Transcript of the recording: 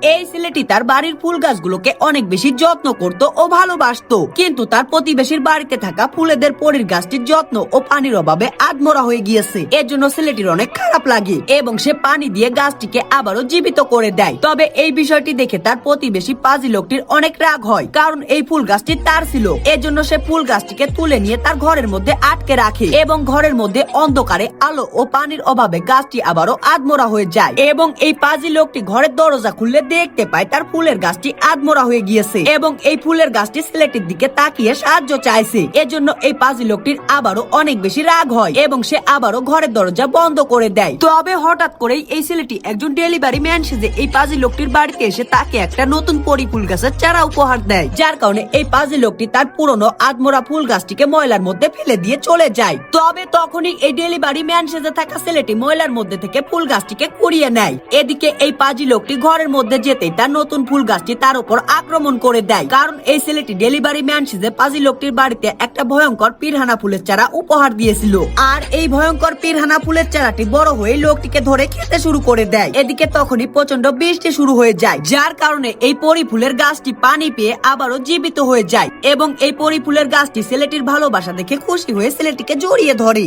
এই ছেলেটি তার বাড়ির ফুল গাছগুলোকে অনেক বেশি যত্ন করত ও ভালোবাসতো, কিন্তু তার প্রতিবেশীর বাড়িতে থাকা ফুলেদের পরীর গাছটির যত্ন ও পানির অভাবে আধমরা হয়ে গিয়েছে। এর জন্য ছেলেটির অনেক খারাপ লাগে এবং সে পানি দিয়ে গাছটিকে আবারও জীবিত করে দেয়। তবে এই বিষয়টি দেখে তার প্রতিবেশী পাজি লোকটির অনেক রাগ হয়, কারণ এই ফুল গাছটি তার ছিল। এজন্য সে ফুল গাছটিকে তুলে নিয়ে তার ঘরের মধ্যে আটকে রাখে এবং ঘরের মধ্যে অন্ধকারে আলো ও পানির অভাবে গাছটি আবারও আধমরা হয়ে যায়। এবং এই পাজি লোকটি ঘরের দরজা খুললে দেখতে পায় তার ফুলের গাছটি আধমরা হয়ে গিয়েছে এবং এই ফুলের গাছটি ছেলেটির দিকে তাকিয়ে সাহায্য চাইছে। এজন্য এই পাজি লোকটির আবারও অনেক বেশি রাগ হয় এবং সে আবারও ঘরের দরজা বন্ধ করে দেয়। তবে হঠাৎ করেই এই ছেলেটি একজন ডেলিভারি ম্যান সেজে এই পাজি লোকটির বাড়িতে এসে তাকে একটা নতুন পরি ফুল গাছের চারা উপহার দেয়, যার কারণে এই পাজি লোকটি তার পুরনো আধমরা ফুল গাছটিকে ময়লার মধ্যে ফেলে দিয়ে চলে যায়। তবে তখনই এই ডেলিভারি ম্যান সেজে থাকা ছেলেটি ময়লার মধ্যে থেকে ফুল গাছটিকে কুড়িয়ে নেয়। এদিকে এই পাজি লোকটি ঘরের মধ্যে যেতেই তার নতুন ফুল গাছটি তার উপর আক্রমণ করে দেয়, কারণ এই ছেলেটি ডেলিভারি ম্যান সেজে পাজি লোকটির বাড়িতে একটা ভয়ঙ্কর পিরহানা ফুলের চারা উপহার দিয়েছিল। আর এই ভয়ঙ্কর পিরহানা ফুলের চারাটি বড় হয়ে লোকটিকে ধরে খেতে শুরু করে দেয়। এদিকে তখনই প্রচন্ড বৃষ্টি শুরু হয়ে যায়, যার কারণে এই পরি ফুলের গাছটি পানি পেয়ে আবারও জীবিত হয়ে যায় এবং এই পরি ফুলের গাছটি ছেলেটির ভালোবাসা দেখে খুশি হয়ে ছেলেটিকে জড়িয়ে ধরে।